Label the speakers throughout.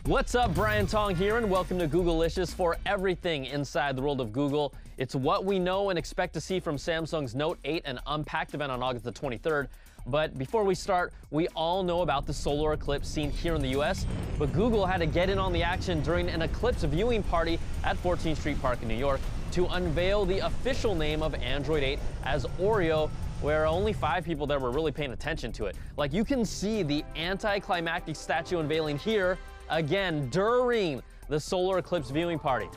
Speaker 1: What's up, Brian Tong here, and welcome to Googlicious for everything inside the world of Google. It's what we know and expect to see from Samsung's Note 8 and Unpacked event on August the 23rd. But before we start, we all know about the solar eclipse seen here in the US, but Google had to get in on the action during an eclipse viewing party at 14th Street Park in New York to unveil the official name of Android 8 as Oreo, where only 5 people there were really paying attention to it. Like, you can see the anticlimactic statue unveiling here again during the solar eclipse viewing party.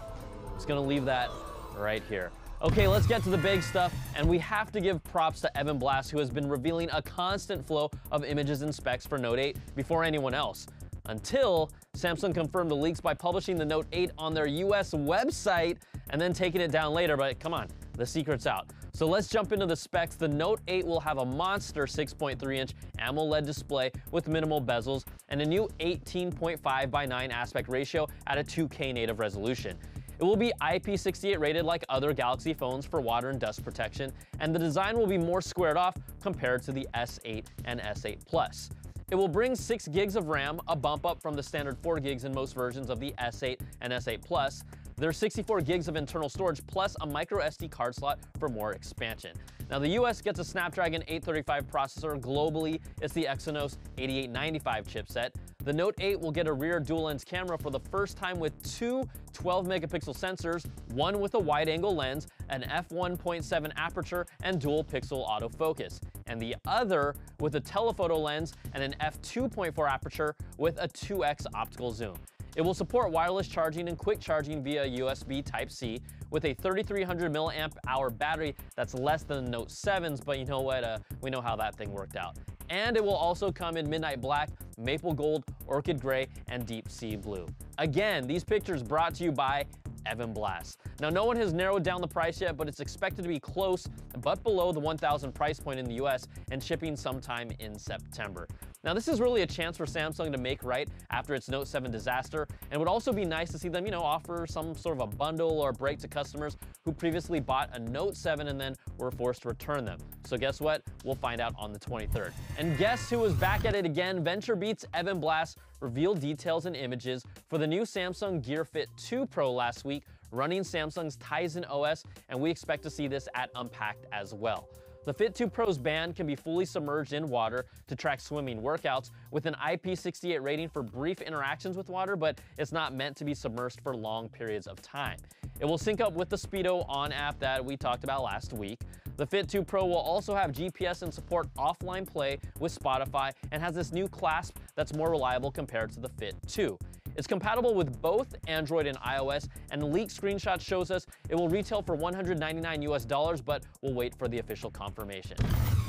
Speaker 1: Just gonna leave that right here. Okay, let's get to the big stuff, and we have to give props to Evan Blass, who has been revealing a constant flow of images and specs for Note 8 before anyone else. Until Samsung confirmed the leaks by publishing the Note 8 on their US website and then taking it down later, but come on, the secret's out. So let's jump into the specs. The Note 8 will have a monster 6.3-inch AMOLED display with minimal bezels and a new 18.5:9 aspect ratio at a 2K native resolution. It will be IP68 rated like other Galaxy phones for water and dust protection, and the design will be more squared off compared to the S8 and S8 Plus. It will bring 6 gigs of RAM, a bump up from the standard 4 gigs in most versions of the S8 and S8 Plus. There's 64 gigs of internal storage plus a micro SD card slot for more expansion. Now, the US gets a Snapdragon 835 processor. Globally, it's the Exynos 8895 chipset. The Note 8 will get a rear dual-lens camera for the first time with 2 12-megapixel sensors, one with a wide-angle lens, an f1.7 aperture, and dual-pixel autofocus, and the other with a telephoto lens and an f2.4 aperture with a 2x optical zoom. It will support wireless charging and quick charging via USB Type-C with a 3300 mAh battery that's less than the Note 7's, but you know what, we know how that thing worked out. And it will also come in midnight black, maple gold, orchid gray, and deep sea blue. Again, these pictures brought to you by Evan Blass. Now, no one has narrowed down the price yet, but it's expected to be close but below the $1,000 price point in the US and shipping sometime in September. Now, this is really a chance for Samsung to make right after its Note 7 disaster, and it would also be nice to see them, offer some sort of a bundle or a break to customers who previously bought a Note 7 and then were forced to return them. So guess what? We'll find out on the 23rd. And guess who was back at it again? VentureBeat's Evan Blass revealed details and images for the new Samsung Gear Fit 2 Pro last week, running Samsung's Tizen OS, and we expect to see this at Unpacked as well. The Fit 2 Pro's band can be fully submerged in water to track swimming workouts with an IP68 rating for brief interactions with water, but it's not meant to be submerged for long periods of time. It will sync up with the Speedo On app that we talked about last week. The Fit 2 Pro will also have GPS and support offline play with Spotify and has this new clasp that's more reliable compared to the Fit 2. It's compatible with both Android and iOS, and the leaked screenshot shows us it will retail for $199 US, but we'll wait for the official confirmation.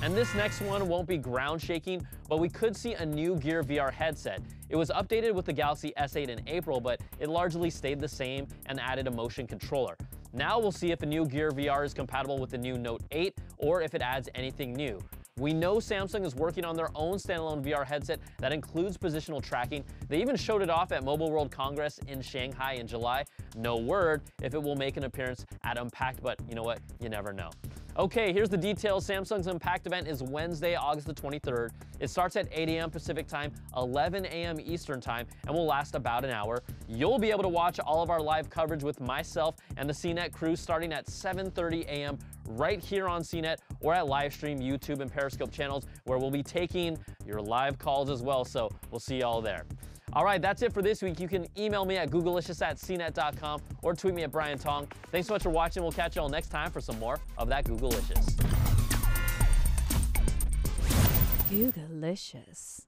Speaker 1: And this next one won't be ground shaking, but we could see a new Gear VR headset. It was updated with the Galaxy S8 in April, but it largely stayed the same and added a motion controller. Now we'll see if the new Gear VR is compatible with the new Note 8 or if it adds anything new. We know Samsung is working on their own standalone VR headset that includes positional tracking. They even showed it off at Mobile World Congress in Shanghai in July. No word if it will make an appearance at Unpacked, but you know what? You never know. Okay, here's the details. Samsung's Unpacked event is Wednesday, August the 23rd. It starts at 8 a.m. Pacific time, 11 a.m. Eastern time, and will last about an hour. You'll be able to watch all of our live coverage with myself and the CNET crew starting at 7:30 a.m. right here on CNET or at Livestream, YouTube, and Periscope channels, where we'll be taking your live calls as well, so we'll see y'all there. All right, that's it for this week. You can email me at googlicious@cnet.com or tweet me at Brian Tong. Thanks so much for watching. We'll catch y'all next time for some more of that Googlicious.
Speaker 2: Googlicious.